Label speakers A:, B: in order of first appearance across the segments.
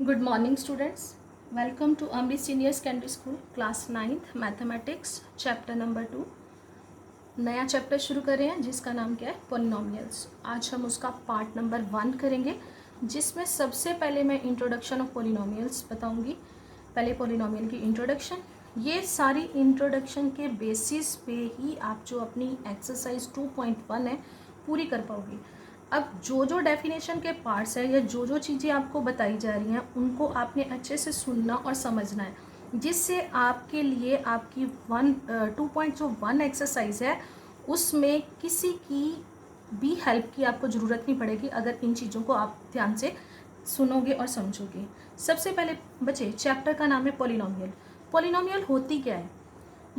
A: Good morning students. Welcome to Amrit Senior Secondary School class 9th Mathematics chapter number 2. नया chapter शुरू कर रहे हैं जिसका नाम क्या है पॉलिनोमियल्स। आज हम उसका पार्ट नंबर 1 करेंगे जिसमें सबसे पहले मैं इंट्रोडक्शन ऑफ पॉलिनोमियल्स बताऊंगी। पहले पॉलिनोमियल की इंट्रोडक्शन, ये सारी इंट्रोडक्शन के बेसिस पे ही आप जो अपनी एक्सरसाइज 2.1 है पूरी कर पाओगे। अब जो जो डेफिनेशन के पार्ट्स है या जो जो चीज़ें आपको बताई जा रही हैं उनको आपने अच्छे से सुनना और समझना है, जिससे आपके लिए आपकी 2.1 एक्सरसाइज है उसमें किसी की भी हेल्प की आपको ज़रूरत नहीं पड़ेगी अगर इन चीज़ों को आप ध्यान से सुनोगे और समझोगे। सबसे पहले बच्चे, चैप्टर का नाम है पॉलिनोमियल। पॉलिनोमियल होती क्या है?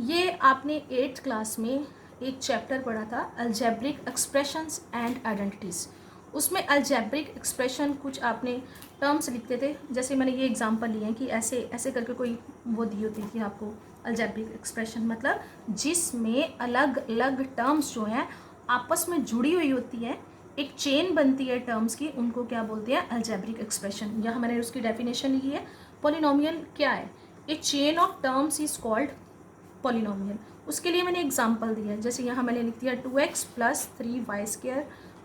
A: ये आपने 8th क्लास में एक चैप्टर पढ़ा था, अलजेब्रिक एक्सप्रेशंस एंड आइडेंटिटीज़। उसमें अलजेब्रिक एक्सप्रेशन कुछ आपने टर्म्स लिखते थे, जैसे मैंने ये एग्जांपल लिए हैं कि ऐसे ऐसे करके कोई वो दी होती थी आपको। अलजेब्रिक एक्सप्रेशन मतलब जिसमें अलग अलग टर्म्स जो हैं आपस में जुड़ी हुई होती हैं, एक चेन बनती है टर्म्स की, उनको क्या बोलते हैं? Algebraic expression. यहाँ मैंने उसकी डेफिनेशन लिखी है। पॉलिनोमियल क्या है? A chain of terms is called polynomial. उसके लिए मैंने एग्जांपल दिया है, जैसे यहाँ मैंने लिख दिया 2x + 3y²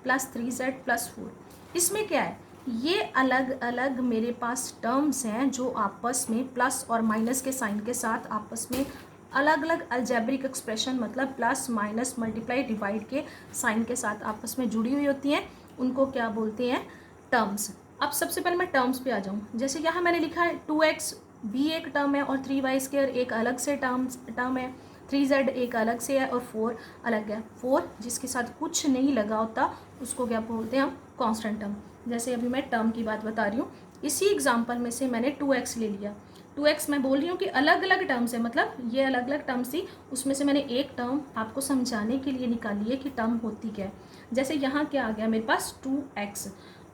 A: + 3z + 4। इसमें क्या है? ये अलग अलग मेरे पास टर्म्स हैं जो आपस में प्लस और माइनस के साइन के साथ आपस में अलग अलग अलजेब्रिक एक्सप्रेशन मतलब प्लस माइनस मल्टीप्लाई डिवाइड के साइन के साथ आपस में जुड़ी हुई होती हैं, उनको क्या बोलते हैं? टर्म्स। अब सबसे पहले मैं टर्म्स पे आ जाऊँ। जैसे यहाँ मैंने लिखा है 2x भी एक टर्म है और 3y² एक अलग से टर्म है, 3z एक अलग से है और 4 अलग है। 4 जिसके साथ कुछ नहीं लगा होता उसको क्या बोलते हैं हम? Constant term. जैसे अभी मैं टर्म की बात बता रही हूँ, इसी एग्जांपल में से मैंने 2x ले लिया। 2x मैं बोल रही हूँ कि अलग अलग टर्म्स है, मतलब ये अलग अलग टर्म्स थी, उसमें से मैंने एक टर्म आपको समझाने के लिए निकाली है कि टर्म होती क्या है। जैसे यहाँ क्या आ गया मेरे पास? 2x।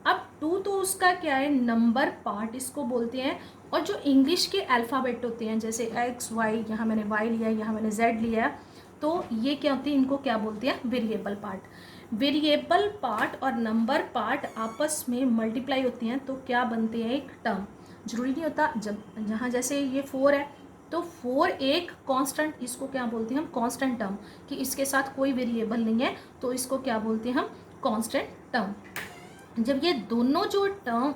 A: अब 2 तो उसका क्या है? नंबर पार्ट इसको बोलते हैं। और जो इंग्लिश के अल्फ़ाबेट होते हैं जैसे x y, यहाँ मैंने y लिया है, यहाँ मैंने z लिया है, तो ये क्या होती है? इनको क्या बोलते हैं? Variable part. वेरिएबल पार्ट और नंबर पार्ट आपस में मल्टीप्लाई होती हैं तो क्या बनते हैं? एक टर्म। जरूरी नहीं होता, जब यहाँ जैसे ये 4 है तो 4 एक कांस्टेंट, इसको क्या बोलते हैं हम? Constant term. कि इसके साथ कोई वेरिएबल नहीं है तो इसको क्या बोलते हैं हम? Constant term. जब ये दोनों जो टर्म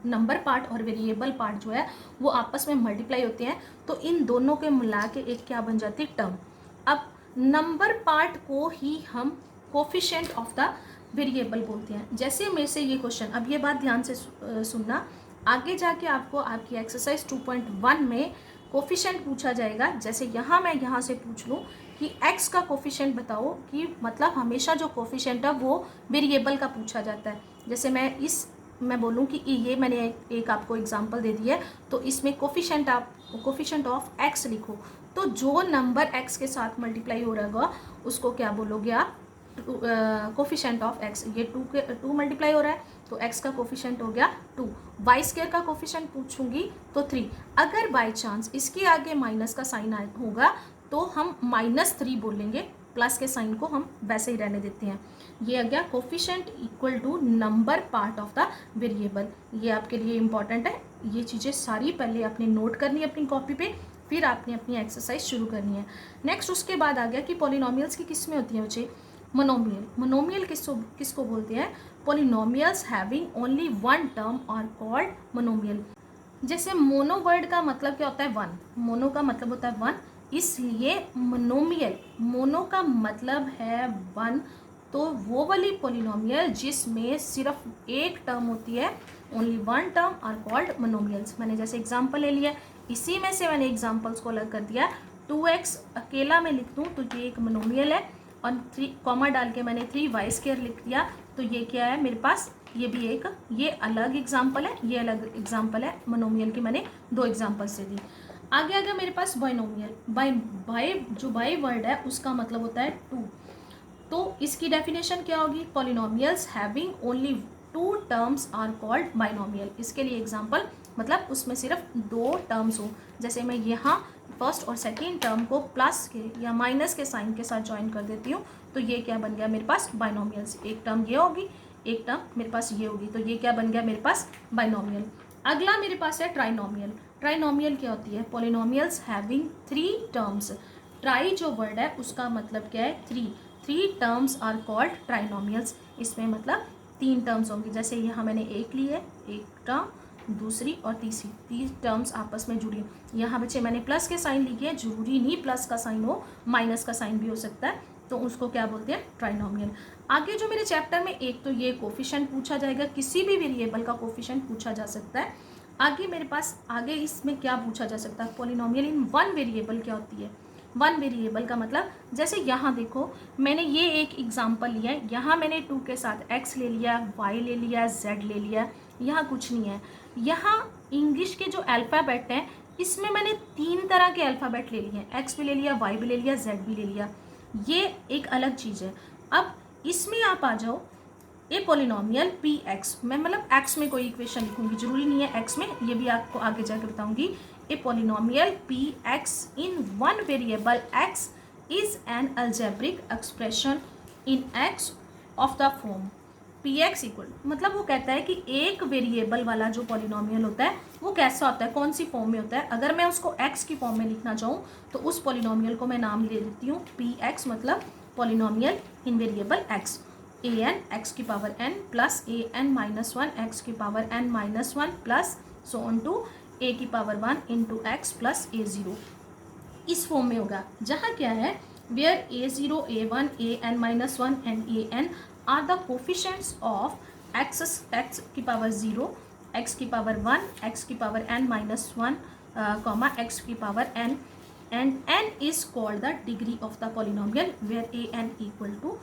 A: नंबर पार्ट और वेरिएबल पार्ट जो है वो आपस में मल्टीप्लाई होते हैं तो इन दोनों के मिला के एक क्या बन जाती है? टर्म। अब नंबर पार्ट को ही हम कोफिशिएंट ऑफ द वेरिएबल बोलते हैं। जैसे मेरे से ये क्वेश्चन, अब ये बात ध्यान से सुनना, आगे जाके आपको आपकी एक्सरसाइज 2.1 में कोफिशिएंट पूछा जाएगा। जैसे यहाँ मैं यहाँ से पूछ लूँ कि x का कोफिशिएंट बताओ, कि मतलब हमेशा जो कोफिशिएंट है वो वेरिएबल का पूछा जाता है। जैसे मैं बोलूँ कि ये मैंने एक आपको एग्जांपल दे दी है, तो इसमें कोफिशिएंट ऑफ x लिखो, तो जो नंबर x के साथ मल्टीप्लाई हो रहा होगा उसको क्या बोलोगे आप? Coefficient of x। ये 2 मल्टीप्लाई हो रहा है तो x का कोफिशिएंट हो गया 2। y² का कोफिशिएंट पूछूंगी तो 3। अगर बाय चांस इसके आगे माइनस का साइन होगा तो हम -3 बोलेंगे, प्लस के साइन को हम वैसे ही रहने देते हैं। ये आ गया coefficient equal to number part of the variable. ये आपके लिए इंपॉर्टेंट है, ये चीज़ें सारी पहले आपने नोट करनी है अपनी कॉपी पे, फिर आपने अपनी एक्सरसाइज शुरू करनी है। नेक्स्ट उसके बाद आ गया कि पॉलिनोमियल्स की किस्में होती हैं बच्चे? मोनोमियल। मोनोमियल किसको बोलते हैं? Polynomials having only one term are called monomial. जैसे मोनो वर्ड का मतलब क्या होता है? वन। मोनो का मतलब होता है वन, इसलिए मोनोमियल, मोनो का मतलब है वन, तो वो वाली पॉलिनोमियल जिसमें सिर्फ एक टर्म होती है, only one term are called monomials. मैंने जैसे एग्जांपल ले लिया, इसी में से मैंने एग्जांपल्स को अलग कर दिया। 2x अकेला मैं लिख दूँ तो ये एक मोनोमियल है, और 3 कॉमा डाल के मैंने 3y² लिख दिया तो ये क्या है मेरे पास? ये भी एक, ये अलग एग्जाम्पल है, ये अलग एग्जाम्पल है। मोनोमियल की मैंने 2 एग्जाम्पल्स दे दी। आगे आ गया मेरे पास बाइनोमियल। जो बाई वर्ड है उसका मतलब होता है 2, तो इसकी डेफिनेशन क्या होगी? Polynomials having only 2 terms are called binomial. इसके लिए एग्जाम्पल मतलब उसमें सिर्फ 2 टर्म्स हो। जैसे मैं यहाँ फर्स्ट और सेकेंड टर्म को प्लस के या माइनस के साइन के साथ ज्वाइन कर देती हूँ तो ये क्या बन गया मेरे पास? बाइनोमियल्स। एक टर्म ये होगी, एक टर्म मेरे पास ये होगी, तो ये क्या बन गया मेरे पास? बाइनोमियल। अगला मेरे पास है ट्राइनोमियल। ट्राइनोमियल क्या होती है? Polynomials having 3 terms. ट्राई जो वर्ड है उसका मतलब क्या है? 3 टर्म्स आर कॉल्ड ट्राइनोमियल्स। इसमें मतलब 3 टर्म्स होंगी। जैसे यहाँ मैंने एक ली है, एक टर्म, दूसरी और तीसरी, 3 टर्म्स आपस में जुड़ी। यहाँ बच्चे मैंने प्लस के साइन लिखे हैं, जरूरी नहीं प्लस का साइन हो, माइनस का साइन भी हो सकता है, तो उसको क्या बोलते हैं? ट्राइनोमियल। आगे जो मेरे चैप्टर में एक तो ये कोफिशिएंट पूछा जाएगा, किसी भी वेरिएबल का कोफिशिएंट पूछा जा सकता है। आगे मेरे पास आगे इसमें क्या पूछा जा सकता है? पॉलिनोमियल इन वन वेरिएबल क्या होती है? वन वेरिएबल का मतलब जैसे यहाँ देखो, मैंने ये एक एग्जांपल लिया है, यहाँ मैंने 2 के साथ x ले लिया, y ले लिया, z ले लिया, यहाँ कुछ नहीं है। यहाँ इंग्लिश के जो अल्फ़ाबेट हैं इसमें मैंने 3 तरह के अल्फ़ाबेट ले लिए हैं, x भी ले लिया, y भी ले लिया, z भी ले लिया, ये एक अलग चीज़ है। अब इसमें आप आ जाओ, ए पॉलिनोमियल पी एक्स, मैं मतलब एक्स में कोई इक्वेशन लिखूंगी, जरूरी नहीं है एक्स में, ये भी आपको आगे जाकर बताऊंगी। A polynomial P x in one variable x is an algebraic expression in x of the form P x equal, मतलब वो कहता है कि एक वेरिएबल वाला जो पॉलिनोमियल होता है वो कैसा होता है, कौन सी फॉर्म में होता है। अगर मैं उसको एक्स की फॉर्म में लिखना चाहूँ तो उस पॉलिनोमियल को मैं नाम ले लेती हूँ पी एक्स, मतलब polynomial in variable X. A N X की power N plus A N minus one X की power N minus one plus so on to A की power 1 into X plus A zero, इस form में होगा। जहाँ क्या है, where A zero, A one, A N minus one and A N are the coefficients of X की power 0, X की power 1, X की power N minus one, X की power N, and N is called the degree of the polynomial where A N equal to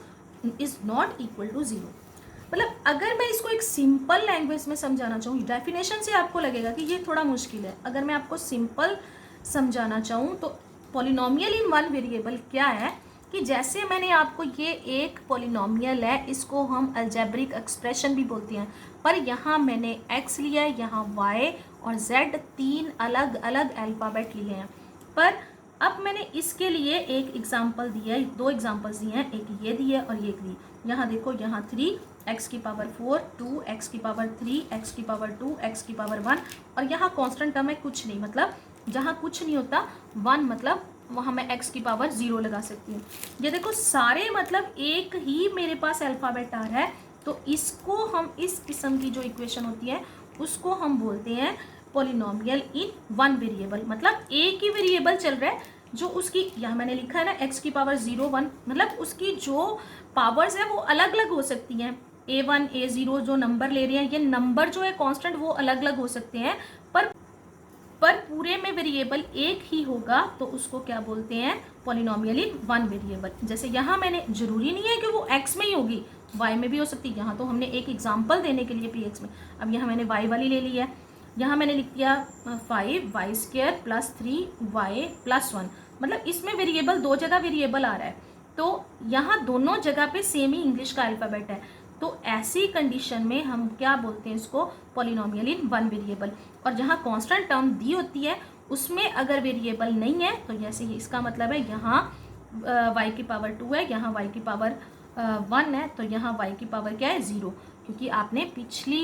A: is not equal to 0। मतलब अगर मैं इसको एक simple language में समझाना चाहूँ, डेफिनेशन से आपको लगेगा कि ये थोड़ा मुश्किल है, अगर मैं आपको सिंपल समझाना चाहूँ तो पॉलिनोमियल इन वन वेरिएबल क्या है कि जैसे मैंने आपको ये एक पॉलिनोमियल है, इसको हम अलजेब्रिक एक्सप्रेशन भी बोलते हैं, पर यहाँ मैंने x लिया है, यहाँ y और z, 3 अलग अलग अल्फ़ाबेट लिए हैं। पर अब मैंने इसके लिए एक एग्जाम्पल दिया है, 2 एग्जाम्पल्स दिए हैं, एक ये दिया है और एक दी। यहाँ देखो, यहाँ 3 एक्स की पावर 4, 2 एक्स की पावर 3, एक्स की पावर 2, एक्स की पावर 1, और यहाँ कांस्टेंट टर्म है कुछ नहीं, मतलब जहाँ कुछ नहीं होता 1, मतलब वहाँ मैं एक्स की पावर 0 लगा सकती हूँ। ये देखो सारे मतलब एक ही मेरे पास अल्फ़ाबेट आ रहा है, तो इसको हम, इस किस्म की जो इक्वेशन होती है उसको हम बोलते हैं पॉलिनोमियल इन वन वेरिएबल। मतलब एक ही वेरिएबल चल रहा है, जो उसकी, यहाँ मैंने लिखा है ना एक्स की पावर 0, 1, मतलब उसकी जो पावर्स है वो अलग अलग हो सकती हैं। a1 a0 जो नंबर ले रहे हैं, ये नंबर जो है कांस्टेंट वो अलग अलग हो सकते हैं, पर पूरे में वेरिएबल एक ही होगा, तो उसको क्या बोलते हैं? Polynomial in one variable. जैसे यहाँ मैंने, जरूरी नहीं है कि वो x में ही होगी, y में भी हो सकती है, यहाँ तो हमने एक एग्जाम्पल देने के लिए px में, अब यहाँ मैंने y वाली ले ली है, यहाँ मैंने लिख दिया 5y² प्लस 3y प्लस 1, मतलब इसमें वेरिएबल 2 जगह वेरिएबल आ रहा है, तो यहाँ दोनों जगह पे सेम ही इंग्लिश का अल्फ़ाबेट है, तो ऐसी कंडीशन में हम क्या बोलते हैं इसको? Polynomial in one variable. और जहाँ कांस्टेंट टर्म दी होती है उसमें अगर वेरिएबल नहीं है तो जैसे ही, इसका मतलब है यहाँ y की पावर 2 है, यहाँ y की पावर 1 है, तो यहाँ y की पावर क्या है? 0, क्योंकि आपने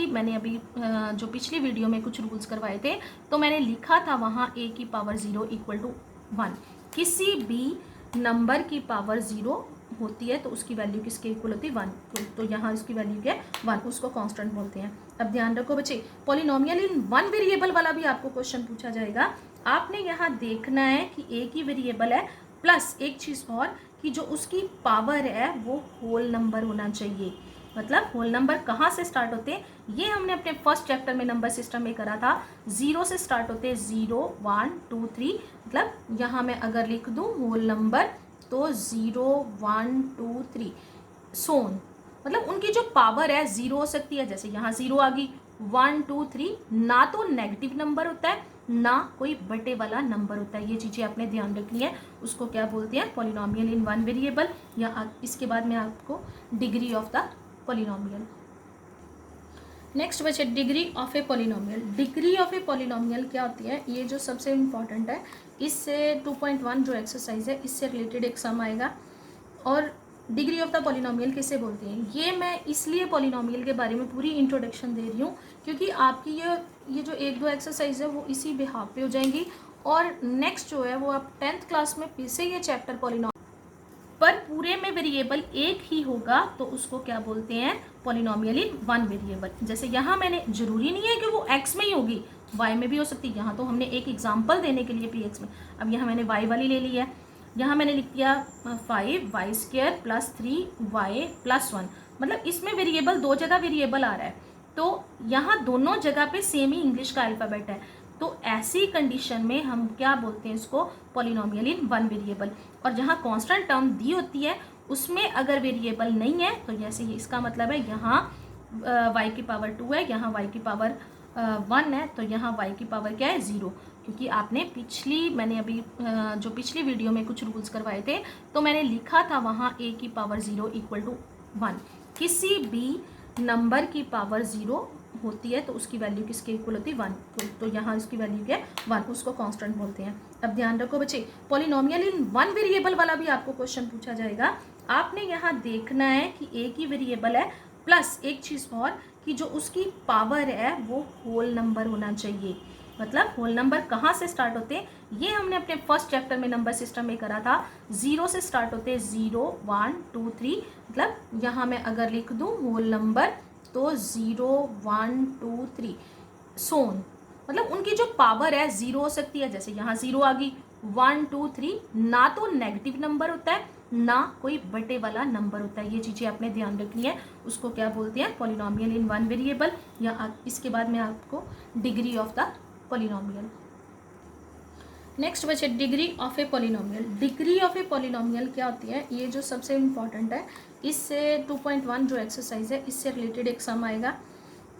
A: मैंने अभी जो पिछली वीडियो में कुछ रूल्स करवाए थे, तो मैंने लिखा था वहाँ a की पावर 0 इक्वल टू 1, किसी भी नंबर की पावर 0 होती है तो उसकी वैल्यू किसके इक्वल होती है? 1, तो यहाँ इसकी वैल्यू क्या है? 1, उसको कांस्टेंट बोलते हैं। अब ध्यान रखो बच्चे, पॉलिनोमियल इन वन वेरिएबल वाला भी आपको क्वेश्चन पूछा जाएगा। आपने यहाँ देखना है कि एक ही वेरिएबल है, प्लस एक चीज़ और कि जो उसकी पावर है वो होल नंबर होना चाहिए। मतलब होल नंबर कहाँ से स्टार्ट होते हैं? ये हमने अपने फर्स्ट चैप्टर में नंबर सिस्टम में करा था, 0 से स्टार्ट होते हैं, 0 1 2 3, मतलब यहाँ मैं अगर लिख दूँ होल नंबर तो 0 1 2 3 सोन, मतलब उनकी जो पावर है 0 हो सकती है, जैसे यहाँ 0 आ गई, 1 2 3, ना तो नेगेटिव नंबर होता है ना कोई बटे वाला नंबर होता है, ये चीज़ें आपने ध्यान रखनी है। उसको क्या बोलते हैं? Polynomial in one variable. या इसके बाद में आपको degree of the polynomial. Next बचे degree of a polynomial. Degree of a polynomial क्या होती है? ये जो सबसे इम्पॉर्टेंट है, इससे 2.1 जो एक्सरसाइज है इससे रिलेटेड एक सम आएगा, और डिग्री ऑफ द पॉलिनोमियल किसे बोलते हैं। ये मैं इसलिए पॉलिनोमियल के बारे में पूरी इंट्रोडक्शन दे रही हूँ क्योंकि आपकी ये जो 1-2 एक्सरसाइज है वो इसी बिहाफ पे हो जाएंगी, और नेक्स्ट जो है वो आप 10th क्लास में फिर से ये चैप्टर पॉलिनोमियल पर पूरे में वेरिएबल एक ही होगा तो उसको क्या बोलते हैं, पॉलिनोमियल इन वन वेरिएबल। जैसे यहाँ मैंने, जरूरी नहीं है कि वो x में ही होगी, y में भी हो सकती है। यहाँ तो हमने एक एग्जांपल देने के लिए px में, अब यहाँ मैंने y वाली ले ली है। यहाँ मैंने लिख दिया 5y² + 3y + 1, मतलब इसमें वेरिएबल दो जगह वेरिएबल आ रहा है, तो यहाँ दोनों जगह पे सेम ही इंग्लिश का अल्फ़ाबेट है। तो ऐसी कंडीशन में हम क्या बोलते हैं इसको, पॉलिनोमियल इन वन वेरिएबल। और जहाँ कांस्टेंट टर्म दी होती है उसमें अगर वेरिएबल नहीं है तो जैसे ये इसका मतलब है यहाँ y⁻2 है, यहाँ y⁻1 है, तो यहाँ y⁻ क्या है 0। क्योंकि आपने मैंने अभी जो पिछली वीडियो में कुछ रूल्स करवाए थे तो मैंने लिखा था वहाँ a⁻0 = 1। किसी भी नंबर की पावर 0 होती है तो उसकी वैल्यू किसके इक्वल होती है, 1। तो यहाँ इसकी वैल्यू क्या है 1, उसको कांस्टेंट बोलते हैं। अब ध्यान रखो बच्चे, पॉलिनोमियल इन वन वेरिएबल वाला भी आपको क्वेश्चन पूछा जाएगा। आपने यहाँ देखना है कि एक ही वेरिएबल है, प्लस एक चीज़ और कि जो उसकी पावर है वो होल नंबर होना चाहिए। मतलब होल नंबर कहाँ से स्टार्ट होते हैं, ये हमने अपने फर्स्ट चैप्टर में नंबर सिस्टम में करा था। 0 से स्टार्ट होते हैं, 0 1 2 3। मतलब यहाँ मैं अगर लिख दूँ होल नंबर तो 0 1 2 3 सोन, मतलब उनकी जो पावर है 0 हो सकती है, जैसे यहाँ 0 आ गई। 1 2 3 ना तो नेगेटिव नंबर होता है ना कोई बटे वाला नंबर होता है। ये चीज़ें आपने ध्यान रखनी है। उसको क्या बोलते हैं, पॉलिनोमियल इन वन वेरिएबल। या इसके बाद मैं आपको degree of the polynomial. Next बचे degree of a polynomial. Degree of a polynomial क्या होती है, ये जो सबसे इम्पॉर्टेंट है, इससे 2.1 जो एक्सरसाइज है इससे रिलेटेड एक सम आएगा।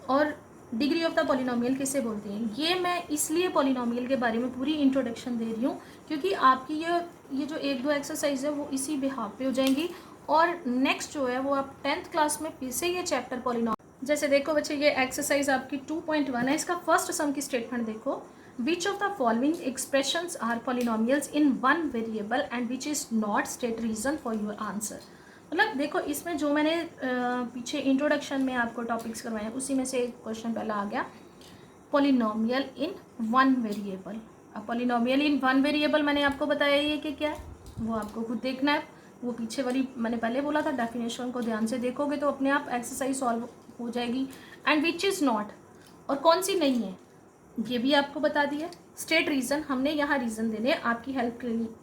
A: और डिग्री ऑफ द पॉलिनोमियल किसे बोलते हैं, ये मैं इसलिए पॉलिनोमियल के बारे में पूरी इंट्रोडक्शन दे रही हूँ क्योंकि आपकी ये जो 1-2 एक्सरसाइज है वो इसी बिहाफ पे हो जाएंगी, और नेक्स्ट जो है वो आप 10th क्लास में फिर से ये चैप्टर पॉलिनोमियल। जैसे देखो बच्चे, ये एक्सरसाइज आपकी 2.1 है। इसका फर्स्ट सम की स्टेटमेंट देखो, which of the following expressions are polynomials in one variable and which is not, state reason for your answer. मतलब देखो, इसमें जो मैंने पीछे इंट्रोडक्शन में आपको टॉपिक्स करवाए हैं उसी में से एक क्वेश्चन पहला आ गया, पॉलिनोमियल इन वन वेरिएबल। अब पॉलिनोमियल इन वन वेरिएबल मैंने आपको बताया ये कि क्या है, वो आपको खुद देखना है। वो पीछे वाली मैंने पहले बोला था, डेफिनेशन को ध्यान से देखोगे तो अपने आप एक्सरसाइज सॉल्व हो जाएगी। एंड विच इज़ नॉट, और कौन सी नहीं है ये भी आपको बता दिया। स्टेट रीज़न, हमने यहाँ रीज़न देने आपकी हेल्प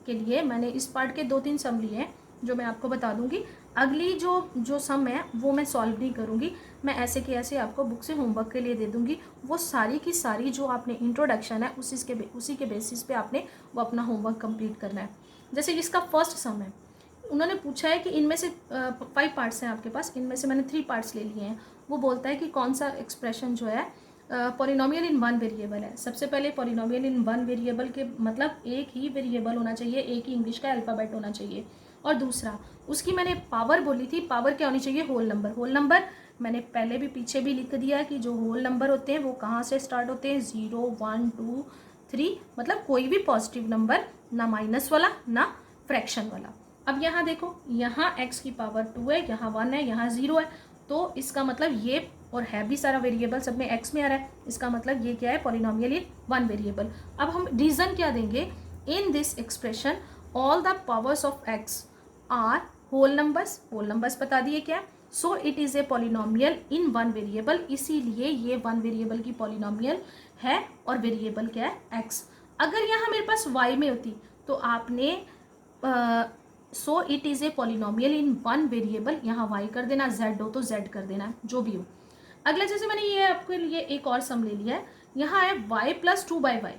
A: के लिए मैंने इस पार्ट के 2-3 सम लिए हैं जो मैं आपको बता दूंगी। अगली जो सम है वो मैं सॉल्व नहीं करूंगी, मैं ऐसे के ऐसे आपको बुक से होमवर्क के लिए दे दूंगी। वो सारी की सारी जो आपने इंट्रोडक्शन है उसी के बेसिस पे आपने वो अपना होमवर्क कंप्लीट करना है। जैसे इसका फर्स्ट सम है, उन्होंने पूछा है कि इनमें से 5 पार्ट्स हैं आपके पास, इनमें से मैंने 3 पार्ट्स ले लिए हैं। वो बोलता है कि कौन सा एक्सप्रेशन जो है पॉलिनोमियल इन वन वेरिएबल है। सबसे पहले पॉलिनोमियल इन वन वेरिएबल के मतलब एक ही वेरिएबल होना चाहिए, एक ही इंग्लिश का अल्फ़ाबेट होना चाहिए। और दूसरा, उसकी मैंने पावर बोली थी, पावर क्या होनी चाहिए, होल नंबर। होल नंबर मैंने पहले भी पीछे भी लिख दिया कि जो होल नंबर होते हैं वो कहाँ से स्टार्ट होते हैं, 0 1 2 3, मतलब कोई भी पॉजिटिव नंबर, ना माइनस वाला ना फ्रैक्शन वाला। अब यहाँ देखो, यहाँ x की पावर 2 है, यहाँ 1 है, यहाँ 0 है, तो इसका मतलब ये, और है भी सारा वेरिएबल सब में x में आ रहा है, इसका मतलब ये क्या है, पॉलिनोमियल इन वन वेरिएबल। अब हम रीज़न क्या देंगे, in this expression all the powers of x are whole numbers. Whole numbers बता दिए क्या, so it is a polynomial in one variable, इसीलिए ये वन वेरिएबल की पॉलिनोमियल है। और वेरिएबल क्या है, x। अगर यहाँ मेरे पास y में होती तो आपने सो it is a polynomial in one variable, यहाँ y कर देना, z हो तो z कर देना, जो भी हो। अगला, जैसे मैंने ये आपके लिए एक और सम ले लिया है, यहाँ है y + 2/y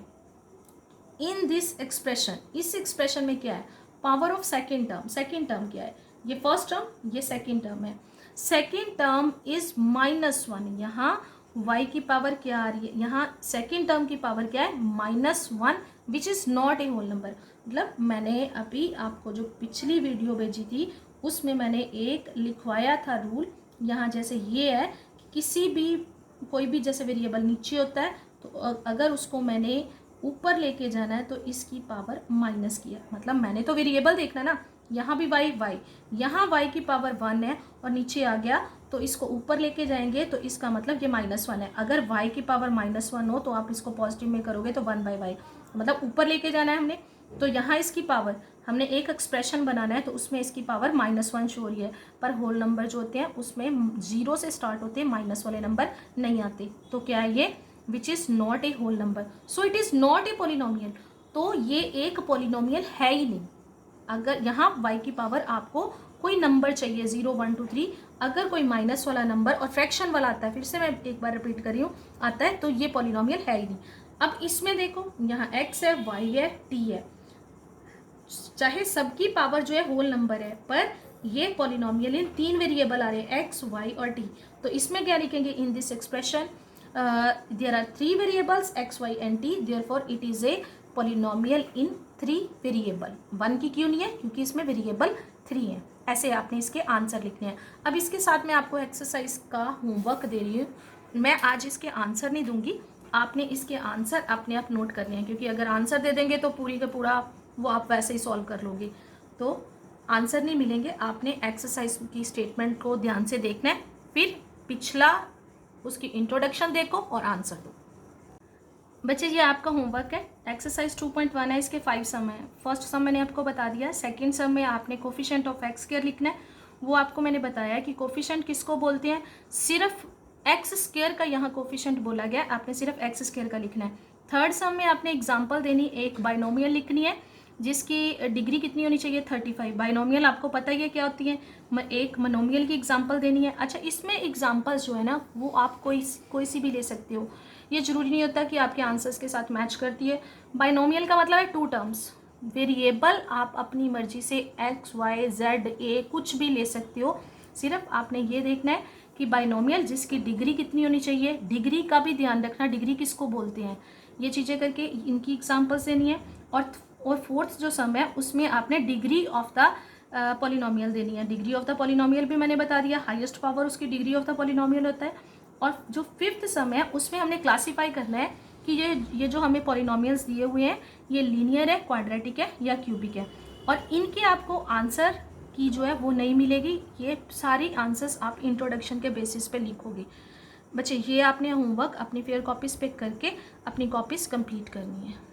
A: in this expression. इस एक्सप्रेशन में क्या है, power of second term. Second term क्या है, ये फर्स्ट टर्म, ये सेकेंड टर्म है। Second term is -1। यहाँ y की पावर क्या आ रही है, यहाँ सेकेंड टर्म की पावर क्या है, -1, which is not a whole number. मतलब मैंने अभी आपको जो पिछली वीडियो भेजी थी उसमें मैंने एक लिखवाया था रूल, यहाँ जैसे ये है कि किसी भी कोई भी जैसे वेरिएबल नीचे होता है तो अगर उसको मैंने ऊपर लेके जाना है तो इसकी पावर माइनस किया, मतलब मैंने तो वेरिएबल देखना ना, यहाँ भी y y, यहाँ y की पावर 1 है और नीचे आ गया तो इसको ऊपर लेके जाएंगे तो इसका मतलब ये -1 है। अगर y की पावर -1 हो तो आप इसको पॉजिटिव में करोगे तो 1/y, मतलब ऊपर लेके जाना है हमने। तो यहाँ इसकी पावर हमने एक एक्सप्रेशन बनाना है तो उसमें इसकी पावर -1 शो हो रही है, पर होल नंबर जो होते हैं उसमें 0 से स्टार्ट होते हैं, माइनस वाले नंबर नहीं आते। तो क्या है ये, which is not a whole number, so it is not a polynomial. तो ये एक पॉलिनोमियल है ही नहीं। अगर यहाँ y की पावर आपको कोई नंबर चाहिए 0 1 2 3, अगर कोई माइनस वाला नंबर और फ्रैक्शन वाला आता है, फिर से मैं एक बार रिपीट कर रही हूँ, आता है तो ये पॉलिनोमियल है ही नहीं। अब इसमें देखो यहाँ x है, y है, t है, चाहे सबकी पावर जो है होल नंबर है, पर ये पॉलिनोमियल इन 3 वेरिएबल आ रहे हैं x, y और t। तो इसमें क्या लिखेंगे, in this expression there are 3 variables x, y and t, therefore it is a polynomial in 3 variable. 1 की क्यों नहीं है, क्योंकि इसमें वेरिएबल 3 है। ऐसे आपने इसके आंसर लिखने हैं। अब इसके साथ मैं आपको एक्सरसाइज का होमवर्क दे रही हूँ। मैं आज इसके आंसर नहीं दूंगी, आपने इसके आंसर अपने आप नोट करने हैं, क्योंकि अगर आंसर दे देंगे तो पूरी का पूरा वो आप वैसे ही सॉल्व कर लोगे, तो आंसर नहीं मिलेंगे। आपने एक्सरसाइज की स्टेटमेंट को ध्यान से देखना है, फिर पिछला उसकी इंट्रोडक्शन देखो और आंसर दो। बच्चे ये आपका होमवर्क है, एक्सरसाइज 2.1 है, इसके 5 सम है। फर्स्ट सम मैंने आपको बता दिया, सेकंड सम में आपने कोफिशिएंट ऑफ एक्स स्क्वायर लिखना है। वो आपको मैंने बताया कि कोफिशिएंट किसको बोलते हैं, सिर्फ एक्स स्क्वायर का यहाँ कोफिशिएंट बोला गया, आपने सिर्फ एक्स स्क्वायर का लिखना है। थर्ड सम में आपने एग्जाम्पल देनी, एक बाइनोमियल लिखनी है जिसकी डिग्री कितनी होनी चाहिए, 35। बाइनोमियल आपको पता ही है क्या होती है, एक मोनोमियल की एग्जाम्पल देनी है। अच्छा, इसमें एग्जाम्पल्स जो है ना वो आप कोई सी भी ले सकते हो, ये जरूरी नहीं होता कि आपके आंसर्स के साथ मैच करती है। बाइनोमियल का मतलब है 2 टर्म्स, वेरिएबल आप अपनी मर्जी से x, y, z, a कुछ भी ले सकते हो। सिर्फ आपने ये देखना है कि बाइनोमियल जिसकी डिग्री कितनी होनी चाहिए, डिग्री का भी ध्यान रखना, डिग्री किसको बोलते हैं, ये चीज़ें करके इनकी एग्जाम्पल्स देनी है। और फोर्थ जो सम है उसमें आपने डिग्री ऑफ द पॉलिनोमियल देनी है। डिग्री ऑफ द पॉलिनोमियल भी मैंने बता दिया, हाईएस्ट पावर उसकी डिग्री ऑफ द पॉलिनोमियल होता है। और जो फिफ्थ सम है उसमें हमने क्लासीफाई करना है कि ये जो हमें पॉलिनोमियल्स दिए हुए हैं ये लीनियर है, क्वाड्रेटिक है या क्यूबिक है, और इनके आपको आंसर की जो है वो नहीं मिलेगी। ये सारी आंसर्स आप इंट्रोडक्शन के बेसिस पे लिखोगे। बच्चे ये आपने होमवर्क अपनी फेयर कॉपीज पे करके अपनी कॉपीज कंप्लीट करनी है।